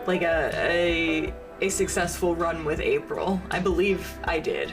like a successful run with April. I believe I did,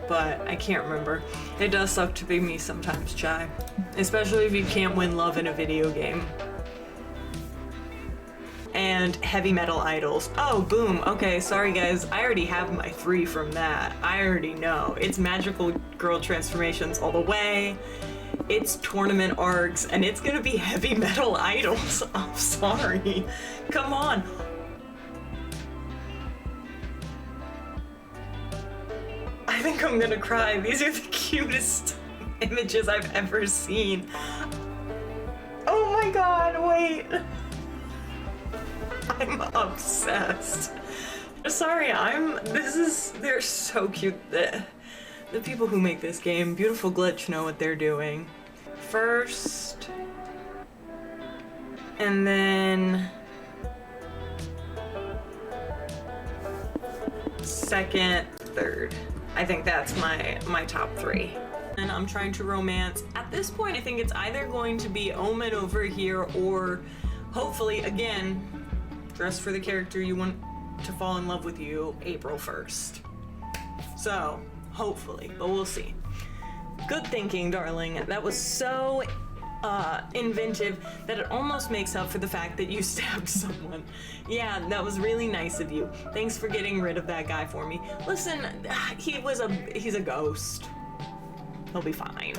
but I can't remember. It does suck to be me sometimes, Chai, especially if you can't win love in a video game. And Heavy Metal Idols. Oh, boom. Okay, sorry guys. I already have my 3 from that. I already know. It's magical girl transformations all the way. It's tournament arcs, and it's gonna be Heavy Metal Idols. I'm sorry. Come on. I think I'm gonna cry. These are the cutest images I've ever seen. Oh my god, wait. I'm obsessed. Sorry, they're so cute. The people who make this game, Beautiful Glitch, know what they're doing. First, and then second, third. I think that's my top 3. And I'm trying to romance. At this point, I think it's either going to be Omen over here, or hopefully, again, dress for the character you want to fall in love with you, April 1st. So, hopefully, but we'll see. Good thinking, darling. That was so inventive that it almost makes up for the fact that you stabbed someone. Yeah, that was really nice of you. Thanks for getting rid of that guy for me. Listen, he's a ghost. He'll be fine.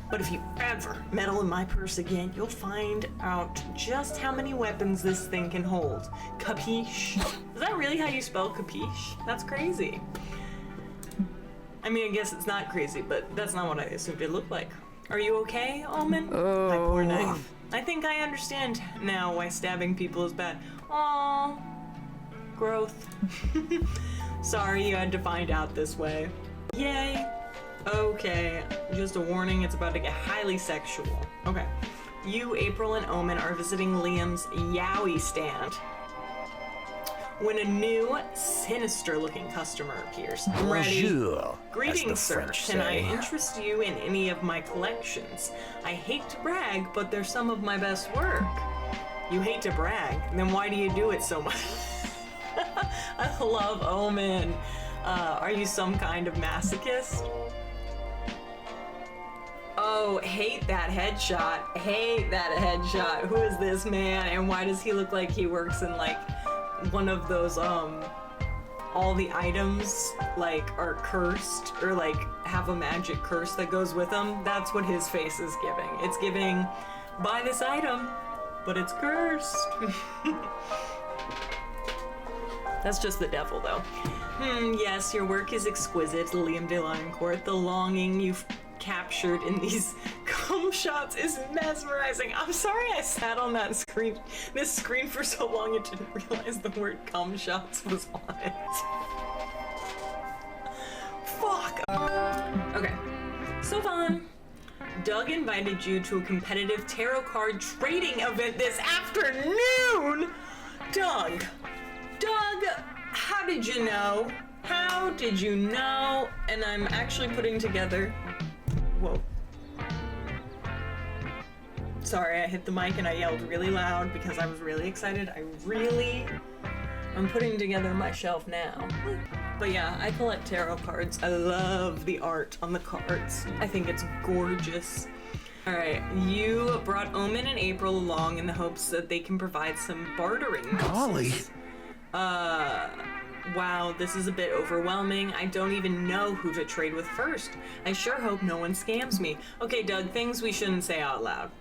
But if you ever meddle in my purse again, you'll find out just how many weapons this thing can hold. Capiche? Is that really how you spell capiche? That's crazy. I mean, I guess it's not crazy, but that's not what I assumed it looked like. Are you okay, Omen? Oh. My poor knife. I think I understand now why stabbing people is bad. Aww. Growth. Sorry you had to find out this way. Yay. Okay, just a warning, it's about to get highly sexual. Okay. You, April, and Omen are visiting Liam's Yowie stand when a new, sinister-looking customer appears. I'm ready. Bonjour, Greetings, sir. French Can I say. interest you in any of my collections? I hate to brag, but they're some of my best work. You hate to brag? Then why do you do it so much? I love Omen. Are you some kind of masochist? Oh, hate that headshot. Hate that headshot. Who is this man, and why does he look like he works in like one of those all the items like are cursed or like have a magic curse that goes with them? That's what his face is giving. It's giving, buy this item, but it's cursed. That's just the devil though. Yes, your work is exquisite, Liam de Limecourt. The longing you've captured in these cum shots is mesmerizing. I'm sorry I sat on that screen, this screen for so long and didn't realize the word cum shots was on it. Fuck. Okay, so fun. Doug invited you to a competitive tarot card trading event this afternoon. Doug, how did you know? How did you know? And I'm actually putting together, whoa. Sorry, I hit the mic and I yelled really loud because I was really excited. I'm putting together my shelf now. But yeah, I collect tarot cards. I love the art on the cards. I think it's gorgeous. All right, you brought Omen and April along in the hopes that they can provide some bartering. Golly. Wow, this is a bit overwhelming. I don't even know who to trade with first. I sure hope no one scams me. Okay, Doug, things we shouldn't say out loud.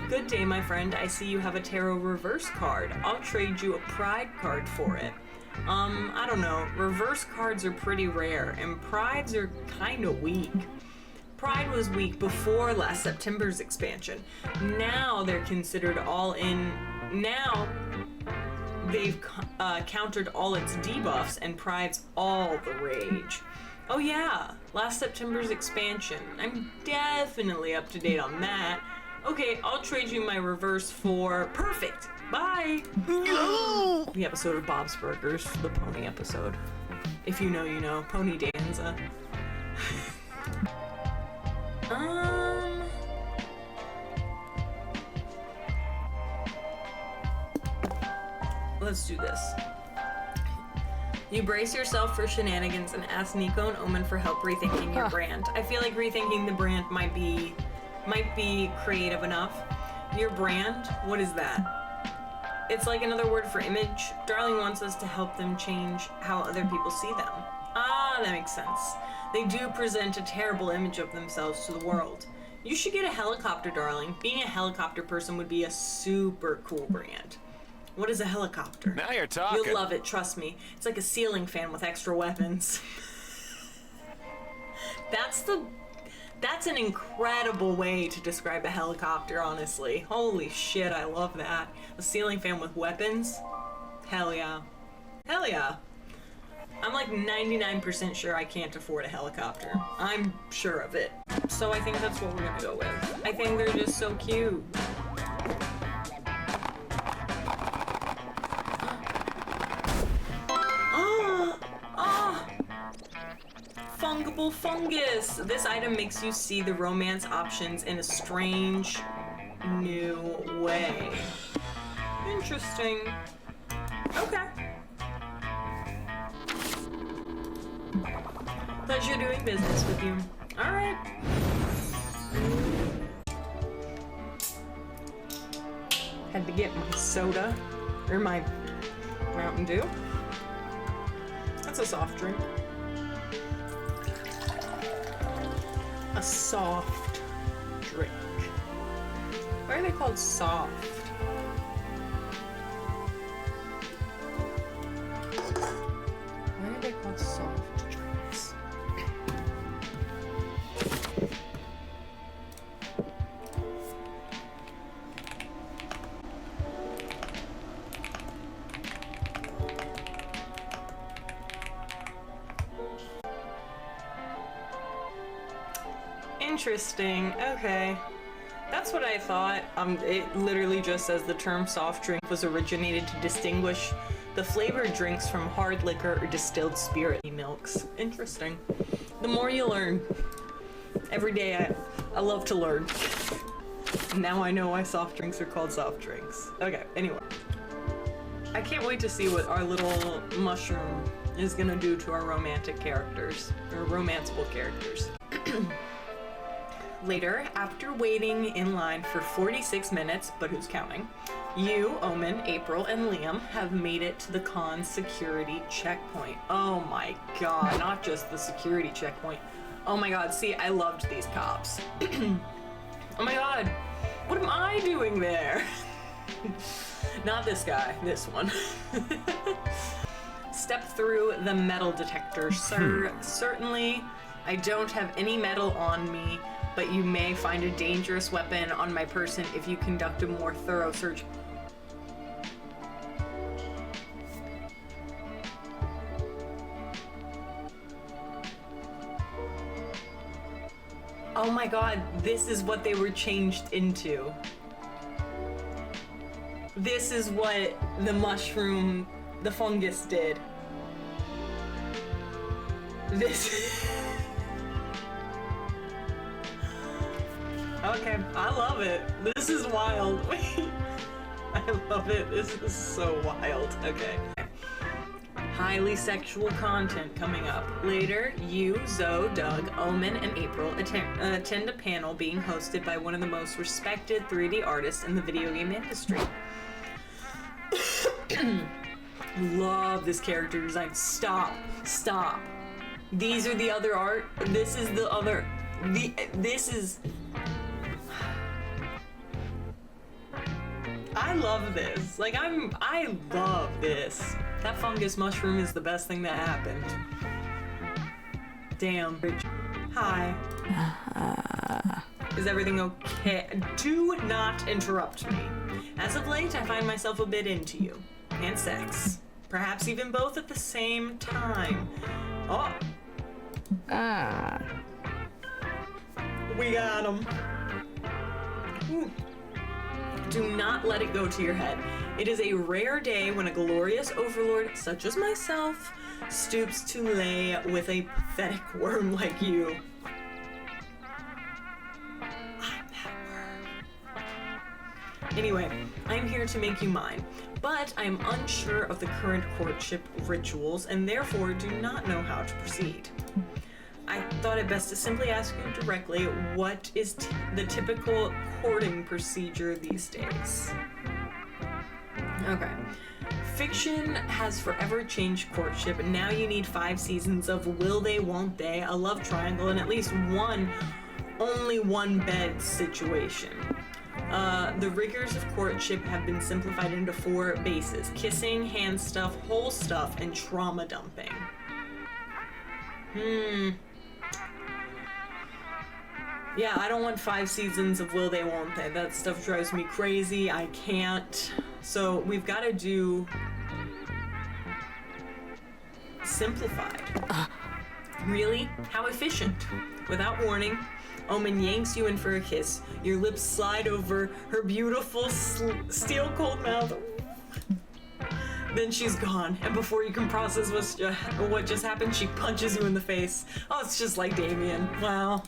Good day, my friend. I see you have a tarot reverse card. I'll trade you a pride card for it. I don't know. Reverse cards are pretty rare, and prides are kinda weak. Pride was weak before last September's expansion. Now they're considered all in. Now they've countered all its debuffs, and Pride's all the rage. Oh yeah, last September's expansion. I'm definitely up to date on that. Okay, I'll trade you my reverse for... Perfect! Bye! The episode of Bob's Burgers, the pony episode. If you know, you know. Pony Danza. let's do this. You brace yourself for shenanigans and ask Nico and Omen for help rethinking your brand. I feel like rethinking the brand might be creative enough. Your brand, what is that? It's like another word for image. Darling wants us to help them change how other people see them. Ah, that makes sense. They do present a terrible image of themselves to the world. You should get a helicopter, darling. Being a helicopter person would be a super cool brand. What is a helicopter? Now you're talking. You'll love it, trust me. It's like a ceiling fan with extra weapons. That's an incredible way to describe a helicopter, honestly. Holy shit, I love that. A ceiling fan with weapons? Hell yeah. Hell yeah. I'm like 99% sure I can't afford a helicopter. I'm sure of it. So I think that's what we're gonna go with. I think they're just so cute. Fungible fungus. This item makes you see the romance options in a strange, new way. Interesting. Okay. Pleasure doing business with you. All right. Had to get my soda, or my Mountain Dew. That's a soft drink. A soft drink. Why are they called soft? Why are they called soft drinks? Interesting. Okay. That's what I thought. It literally just says the term soft drink was originated to distinguish the flavored drinks from hard liquor or distilled spirit milks. Interesting. The more you learn. Every day I love to learn. Now I know why soft drinks are called soft drinks. Okay, anyway. I can't wait to see what our little mushroom is gonna do to our romantic characters, or romanceable characters. Later, after waiting in line for 46 minutes, but who's counting, you, Omen, April, and Liam have made it to the con security checkpoint. Oh my god, not just the security checkpoint. Oh my god, see, I loved these cops. Oh my god, what am I doing there? Not this guy, this one. Step through the metal detector, sir. Certainly, I don't have any metal on me, but you may find a dangerous weapon on my person if you conduct a more thorough search. Oh my god, this is what they were changed into. This is what the mushroom, the fungus did. This... Okay, I love it. This is wild. I love it. This is so wild. Okay. Highly sexual content coming up. Later, you, Zoe, Doug, Omen, and April attend a panel being hosted by one of the most respected 3D artists in the video game industry. Love this character design. Stop. Stop. These are the other art. This is the other... This is... I love this. Like, I love this. That fungus mushroom is the best thing that happened. Damn. Hi. Is everything okay? Do not interrupt me. As of late, I find myself a bit into you. And sex. Perhaps even both at the same time. Oh. We got him. Ooh. Do not let it go to your head. It is a rare day when a glorious overlord, such as myself, stoops to lay with a pathetic worm like you. I'm that worm. Anyway, I'm here to make you mine, but I am unsure of the current courtship rituals and therefore do not know how to proceed. I thought it best to simply ask you directly, what is the typical courting procedure these days? Okay. Fiction has forever changed courtship, and now you need 5 seasons of will they, won't they, a love triangle, and at least only one bed situation. The rigors of courtship have been simplified into 4 bases: kissing, hand stuff, whole stuff, and trauma dumping. Yeah, I don't want 5 seasons of will they, won't they. That stuff drives me crazy. I can't. So we've got to do simplified. Really? How efficient. Without warning, Omen yanks you in for a kiss. Your lips slide over her beautiful steel cold mouth. Then she's gone, and before you can process what just happened, she punches you in the face. Oh, it's just like Damien. Wow.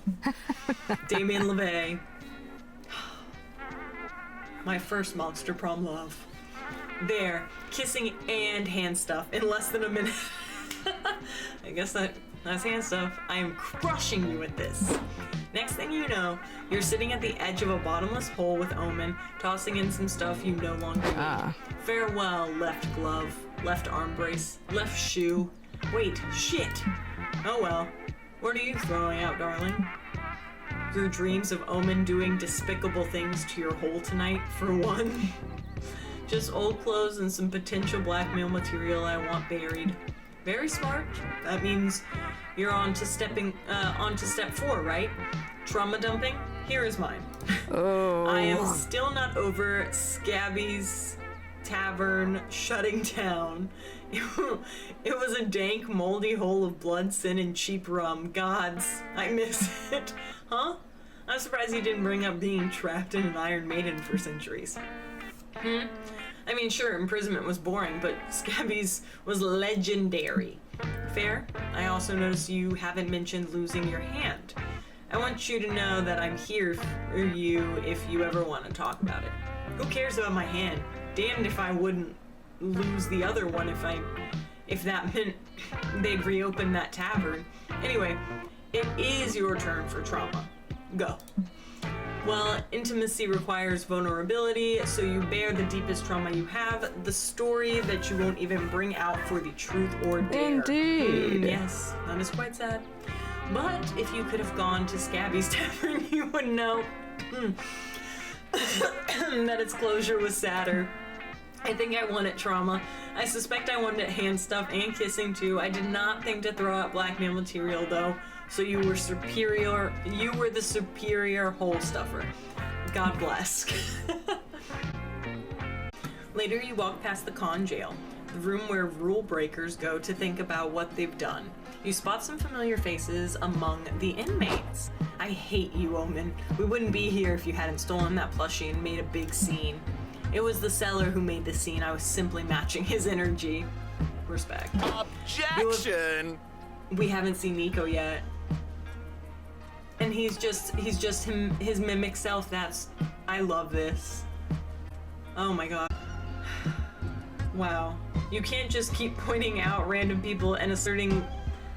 Damien LeVay. My first monster prom love. There, kissing and hand stuff in less than a minute. I guess that's hand stuff. I am crushing you with this. Next thing you know, you're sitting at the edge of a bottomless hole with Omen, tossing in some stuff you no longer need. Farewell, left glove, left arm brace, left shoe. Wait, shit. Oh well. What are you throwing out, darling? Your dreams of Omen doing despicable things to your hole tonight, for one. Just old clothes and some potential blackmail material I want buried. Very smart. That means you're on to step 4, right? Trauma dumping? Here is mine. Oh. I am still not over Scabby's tavern shutting down. It was a dank, moldy hole of blood, sin, and cheap rum. Gods, I miss it. Huh? I'm surprised you didn't bring up being trapped in an Iron Maiden for centuries. I mean, sure, imprisonment was boring, but Scabby's was legendary. Fair? I also noticed you haven't mentioned losing your hand. I want you to know that I'm here for you if you ever want to talk about it. Who cares about my hand? Damned if I wouldn't lose the other one if that meant they'd reopen that tavern. Anyway, it is your turn for trauma. Go. Well, intimacy requires vulnerability, so you bear the deepest trauma you have, the story that you won't even bring out for the truth or dare. Indeed. Yes, that is quite sad. But if you could have gone to Scabby's Tavern, you would know that its closure was sadder. I think I wanted trauma. I suspect I wanted hand stuff and kissing too. I did not think to throw out blackmail material though. So you were superior. You were the superior hole stuffer. God bless. Later, you walk past the con jail, the room where rule breakers go to think about what they've done. You spot some familiar faces among the inmates. I hate you, Omen. We wouldn't be here if you hadn't stolen that plushie and made a big scene. It was the seller who made the scene. I was simply matching his energy. Respect. Objection! We haven't seen Nico yet. And he's just his mimic self. I love this. Oh my god. Wow. You can't just keep pointing out random people and asserting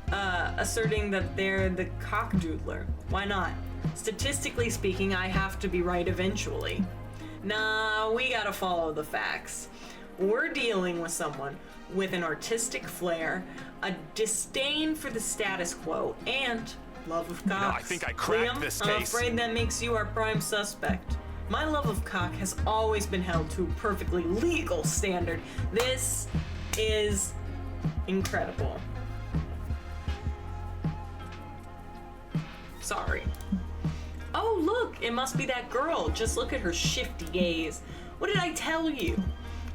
that they're the cockdoodler. Why not? Statistically speaking, I have to be right eventually. Nah, we gotta follow the facts. We're dealing with someone with an artistic flair, a disdain for the status quo, and love of cock. No, I think I cracked Liam, this I'm case. afraid that makes you our prime suspect. My love of cock has always been held to a perfectly legal standard. This is incredible. Sorry. Oh, look, it must be that girl. Just look at her shifty gaze. What did I tell you?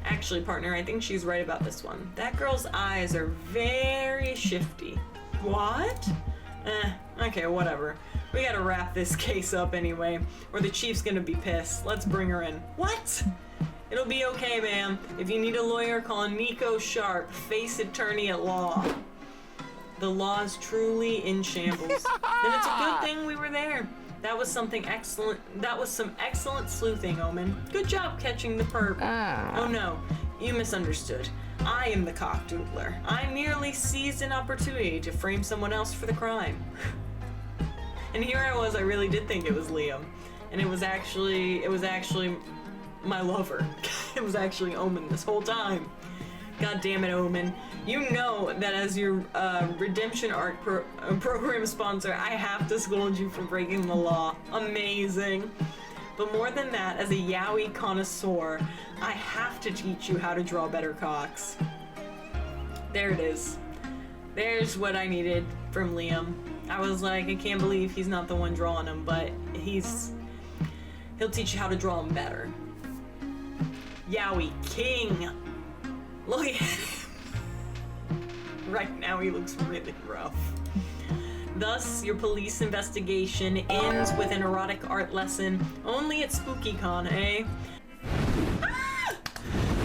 Actually, partner, I think she's right about this one. That girl's eyes are very shifty. What? Okay, whatever. We gotta wrap this case up anyway, or the chief's gonna be pissed. Let's bring her in. What? It'll be okay, ma'am. If you need a lawyer, call Nico Sharp, face attorney at law. The law is truly in shambles. Then it's a good thing we were there. that was something excellent. That was some excellent sleuthing, Omen. Good job catching the perp. Oh no, you misunderstood. I am the cockdoodler. I merely seized an opportunity to frame someone else for the crime. And here I was, I really did think it was Liam. And it was actually my lover. It was actually Omen this whole time. God damn it, Omen. You know that as your redemption arc program sponsor, I have to scold you for breaking the law. Amazing. But more than that, as a yaoi connoisseur, I have to teach you how to draw better cocks. There it is. There's what I needed from Liam. I was like, I can't believe he's not the one drawing them, but he'll teach you how to draw them better. Yaoi King. Look at him. Right now he looks really rough. Thus, your police investigation ends with an erotic art lesson only at SpookyCon, eh? Ah!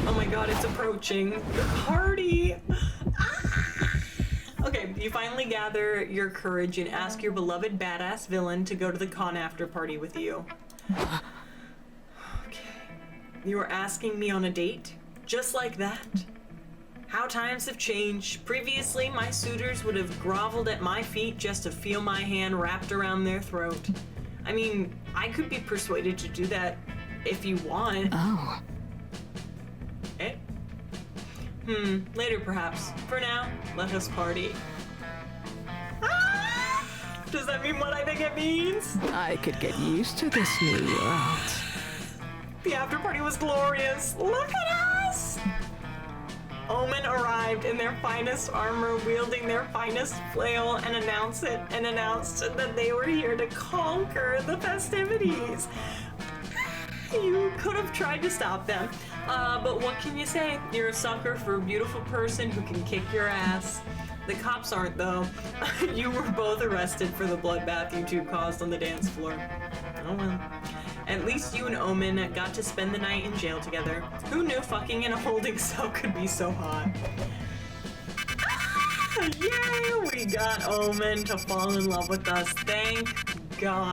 Oh my god, it's approaching. The party! Ah! Okay, you finally gather your courage and ask your beloved badass villain to go to the con after party with you. Okay. You are asking me on a date? Just like that? How times have changed. Previously, my suitors would have groveled at my feet just to feel my hand wrapped around their throat. I mean, I could be persuaded to do that if you want. Oh. Eh? Later perhaps. For now, let us party. Ah! Does that mean what I think it means? I could get used to this new world. The after party was glorious. Look at us! Omen arrived in their finest armor, wielding their finest flail, and announced that they were here to conquer the festivities. You could have tried to stop them, but what can you say? You're a sucker for a beautiful person who can kick your ass. The cops aren't, though. You were both arrested for the bloodbath you two caused on the dance floor. Oh well. At least you and Omen got to spend the night in jail together. Who knew fucking in a holding cell could be so hot? Ah, yay! We got Omen to fall in love with us. Thank God.